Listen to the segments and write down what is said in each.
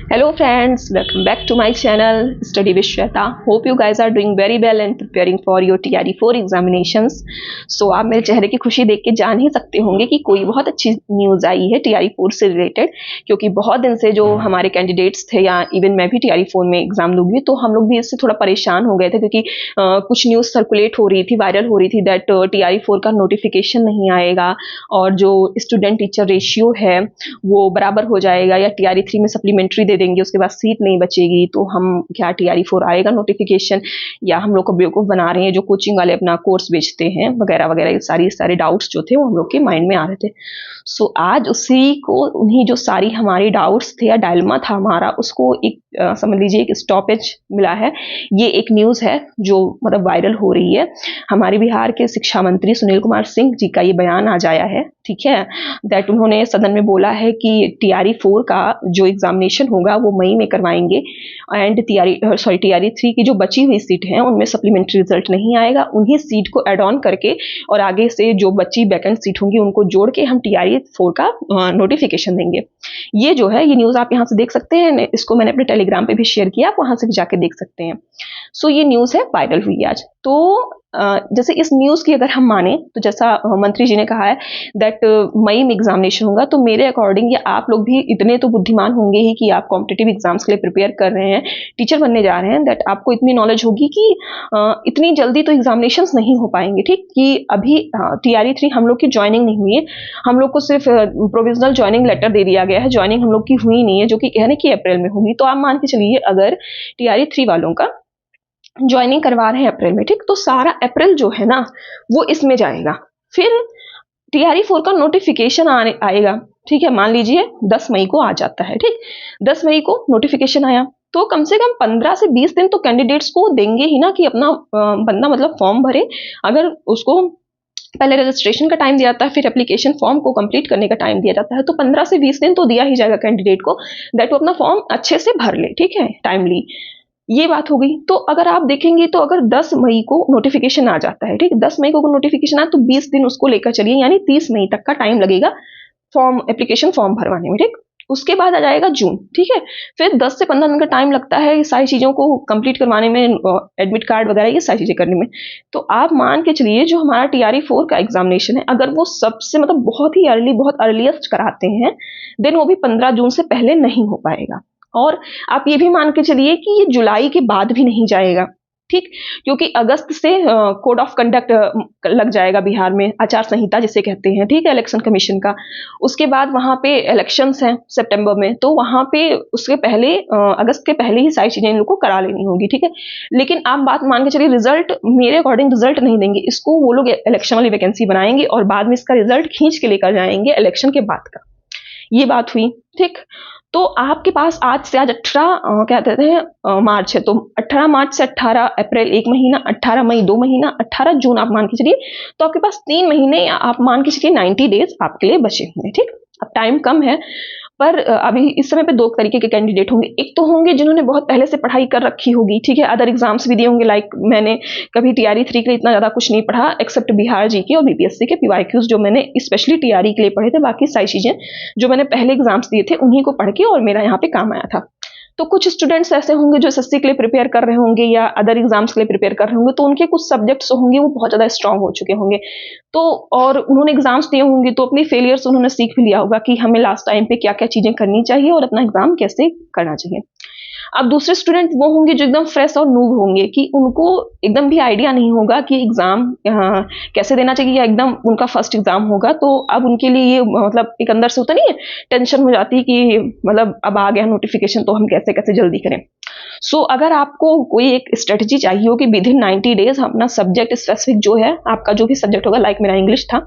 Hello friends, welcome back to my channel Study with Shweta. Hope you guys are doing very well and preparing for your TRE4 examinations. So आप मेरे चेहरे की खुशी देख के जान ही सकते होंगे कि कोई बहुत अच्छी न्यूज़ आई है TRE4 से रिलेटेड, क्योंकि बहुत दिन से जो हमारे कैंडिडेट्स थे या इवन मैं भी TRE4 में एग्जाम दूंगी तो हम लोग भी इससे थोड़ा परेशान हो गए थे, क्योंकि कुछ न्यूज़ सर्कुलेट हो रही थी, वायरल हो रही थी दैट TRE4 का नोटिफिकेशन नहीं आएगा और जो स्टूडेंट टीचर रेशियो है वो बराबर हो जाएगा या TRE3 में सप्लीमेंट्री दे देंगे, उसके बाद सीट नहीं बचेगी तो हम क्या TRE4 आएगा नोटिफिकेशन या हम लोग को बेवकूफ़ बना रहे हैं जो कोचिंग वाले अपना कोर्स बेचते हैं वगैरह वगैरह। ये सारे डाउट्स जो थे वो हम लोग के माइंड में आ रहे थे। सो आज उसी को उन्हीं जो सारी हमारी डाउट्स थे या डायलेमा था हमारा, उसको एक समझ लीजिए एक स्टॉपेज मिला है। ये एक न्यूज़ है जो मतलब वायरल हो रही है। हमारे बिहार के शिक्षा मंत्री सुनील कुमार सिंह जी का ये बयान आज आया है, ठीक है, दैट उन्होंने सदन में बोला है कि TRE4 का जो एग्जामिनेशन होगा वो मई में करवाएंगे एंड TRE3 की जो बची हुई सीट हैं उनमें सप्लीमेंट्री रिजल्ट नहीं आएगा, उन्हीं सीट को एड ऑन करके और आगे से जो बची वैकेंट सीट होंगी उनको जोड़ के हम TRE4 का नोटिफिकेशन देंगे। ये जो है ये न्यूज़ आप यहाँ से देख सकते हैं, इसको मैंने अपने टेलीग्राम पे भी शेयर किया, आप वहाँ से भी जाके देख सकते हैं। सो ये न्यूज़ है, वायरल हुई आज। तो जैसे इस न्यूज़ की अगर हम माने तो जैसा मंत्री जी ने कहा है दैट मई में एग्जामिनेशन होगा, तो मेरे अकॉर्डिंग या आप लोग भी इतने तो बुद्धिमान होंगे ही कि आप कॉम्पिटिटिव एग्जाम्स के लिए प्रिपेयर कर रहे हैं, टीचर बनने जा रहे हैं, दैट आपको इतनी नॉलेज होगी कि इतनी जल्दी तो एग्जामिनेशंस नहीं हो पाएंगे, ठीक, कि अभी TRE3 हम लोग की ज्वाइनिंग नहीं हुई है, हम लोग को सिर्फ प्रोविजनल ज्वाइनिंग लेटर दे दिया गया है, ज्वाइनिंग हम लोग की हुई नहीं है, जो कि कहने की अप्रैल में होगी। तो आप मान के चलिए अगर TRE3 वालों का ज्वाइनिंग करवा रहे हैं अप्रैल में, ठीक, तो सारा अप्रैल जो है ना वो इसमें जाएगा, फिर TRE4 का नोटिफिकेशन आएगा, ठीक है, मान लीजिए 10 मई को आ जाता है, ठीक, 10 मई को नोटिफिकेशन आया तो कम से कम 15 से 20 दिन तो कैंडिडेट्स को देंगे ही ना कि अपना बंदा मतलब फॉर्म भरे। अगर उसको पहले रजिस्ट्रेशन का टाइम दिया जाता है, फिर एप्लीकेशन फॉर्म को कंप्लीट करने का टाइम दिया जाता है, तो 15 से 20 दिन तो दिया ही जाएगा कैंडिडेट को दैट वो अपना फॉर्म अच्छे से भर ले, ठीक है, टाइमली। ये बात हो गई। तो अगर आप देखेंगे तो अगर 10 मई को नोटिफिकेशन आ जाता है, ठीक, 10 मई को नोटिफिकेशन आया तो 20 दिन उसको लेकर चलिए, यानी 30 मई तक का टाइम लगेगा एप्लीकेशन फॉर्म भरवाने में, ठीक। उसके बाद आ जाएगा जून, ठीक है, फिर 10 से 15 दिन का टाइम लगता है सारी चीज़ों को कंप्लीट करवाने में, एडमिट कार्ड वगैरह ये सारी चीज़ें करने में। तो आप मान के चलिए जो हमारा TRE4 का एग्जामिनेशन है, अगर वो सबसे मतलब बहुत ही अर्ली, बहुत अर्लीस्ट कराते हैं, देन वो भी 15 जून से पहले नहीं हो पाएगा। और आप ये भी मान के चलिए कि ये जुलाई के बाद भी नहीं जाएगा, ठीक, क्योंकि अगस्त से कोड ऑफ कंडक्ट लग जाएगा बिहार में, आचार संहिता जिसे कहते हैं, ठीक है, इलेक्शन कमीशन का। उसके बाद वहाँ पे इलेक्शंस हैं सितंबर में, तो वहाँ पे उसके पहले अगस्त के पहले ही सारी चीज़ें इन लोग को करा लेनी होगी, ठीक है। लेकिन आप बात मान के चलिए रिजल्ट मेरे अकॉर्डिंग रिजल्ट नहीं देंगे इसको, वो लोग इलेक्शन वाली वैकेंसी बनाएंगे और बाद में इसका रिजल्ट खींच के लेकर जाएंगे इलेक्शन के बाद का। ये बात हुई, ठीक। तो आपके पास आज से आज 18 क्या कहते हैं मार्च है, तो 18 मार्च से 18 अप्रैल 1 महीना, 18 मई 2 महीना, 18 जून आप मान के चलिए, तो आपके पास 3 महीने या आप मान के चलिए 90 डेज आपके लिए बचे हुए हैं, ठीक। अब टाइम कम है पर अभी इस समय पे दो तरीके के कैंडिडेट होंगे। एक तो होंगे जिन्होंने बहुत पहले से पढ़ाई कर रखी होगी, ठीक है, अदर एग्जाम्स भी दिए होंगे, लाइक मैंने कभी TRE3 के लिए इतना ज़्यादा कुछ नहीं पढ़ा एक्सेप्ट बिहार जीके और BPSC के PYQs जो मैंने स्पेशली TRE के लिए पढ़े थे, बाकी सारी चीज़ें जो मैंने पहले एग्जाम्स दिए थे उन्हीं को पढ़ के और मेरा यहाँ पे काम आया था। तो कुछ स्टूडेंट्स ऐसे होंगे जो SSC के लिए प्रिपेयर कर रहे होंगे या अदर एग्जाम्स के लिए प्रिपेयर कर रहे होंगे, तो उनके कुछ सब्जेक्ट्स होंगे वो बहुत ज़्यादा स्ट्रांग हो चुके होंगे, तो और उन्होंने एग्जाम्स दिए होंगे तो अपनी फेलियर्स उन्होंने सीख भी लिया होगा कि हमें लास्ट टाइम पे क्या क्या चीज़ें करनी चाहिए और अपना एग्जाम कैसे करना चाहिए। अब दूसरे स्टूडेंट वो होंगे जो एकदम फ्रेश और नूब होंगे कि उनको एकदम भी आइडिया नहीं होगा कि एग्ज़ाम कैसे देना चाहिए या एकदम उनका फर्स्ट एग्ज़ाम होगा, तो अब उनके लिए ये मतलब एक अंदर से होता नहीं है, टेंशन हो जाती है कि मतलब अब आ गया नोटिफिकेशन तो हम कैसे कैसे जल्दी करें। सो अगर आपको कोई एक स्ट्रेटजी चाहिए हो कि विद इन 90 डेज अपना सब्जेक्ट स्पेसिफिक जो है आपका जो भी सब्जेक्ट होगा, लाइक मेरा इंग्लिश था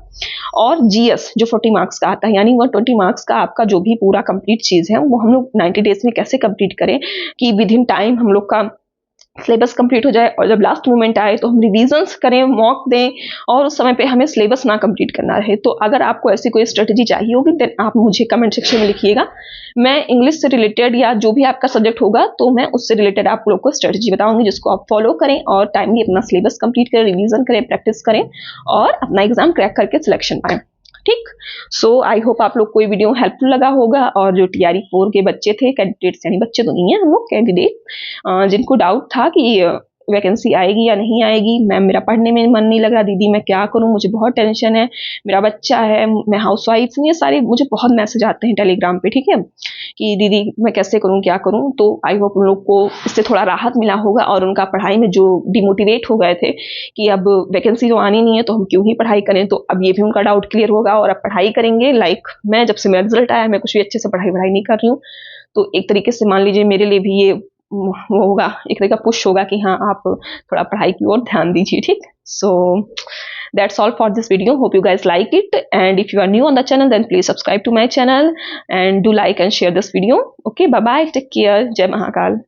और GS जो 40 मार्क्स का आता है, यानी 120 मार्क्स का आपका जो भी पूरा कंप्लीट चीज़ है वो हम लोग 90 डेज में कैसे कंप्लीट करें कि विद इन टाइम हम लोग का सिलेबस कंप्लीट हो जाए और जब लास्ट मोमेंट आए तो हम रिविजन्स करें, मॉक दें और उस समय पे हमें सिलेबस ना कंप्लीट करना रहे। तो अगर आपको ऐसी कोई स्ट्रेटजी चाहिए होगी देन आप मुझे कमेंट सेक्शन में लिखिएगा, मैं इंग्लिश से रिलेटेड या जो भी आपका सब्जेक्ट होगा तो मैं उससे रिलेटेड आप लोग को स्ट्रेटजी बताऊंगी जिसको आप फॉलो करें और टाइमली अपना सिलेबस कंप्लीट करें, रिविजन करें, प्रैक्टिस करें और अपना एग्जाम क्रैक करके सिलेक्शन पाएं, ठीक। सो आई होप आप लोग को ये वीडियो हेल्पफुल लगा होगा, और जो TRE 4 के बच्चे थे, कैंडिडेट्स, यानी बच्चे तो नहीं है हम लोग, कैंडिडेट, जिनको डाउट था कि वैकेंसी आएगी या नहीं आएगी, मैम मेरा पढ़ने में मन नहीं लग रहा, दीदी मैं क्या करूं, मुझे बहुत टेंशन है, मेरा बच्चा है, मैं हाउसवाइफ हूँ, ये सारे मुझे बहुत मैसेज आते हैं टेलीग्राम पे, ठीक है, कि दीदी मैं कैसे करूं, क्या करूं। तो आई होप उन लोग को इससे थोड़ा राहत मिला होगा, और उनका पढ़ाई में जो डिमोटिवेट हो गए थे कि अब वैकेंसी तो आनी नहीं है तो हम क्यों ही पढ़ाई करें, तो अब ये भी उनका डाउट क्लियर होगा और अब पढ़ाई करेंगे। लाइक मैं जब से मेरा रिजल्ट आया, मैं कुछ भी अच्छे से पढ़ाई नहीं कर रही हूँ, तो एक तरीके से मान लीजिए मेरे लिए भी ये वो होगा, एक तरह का पुश होगा कि हाँ आप थोड़ा पढ़ाई की ओर ध्यान दीजिए, ठीक। सो that's all for this video. Hope you guys like it, and if you are new on the channel, then please subscribe to my channel and do like and share this video. Okay, bye bye, take care, Jai Mahakal.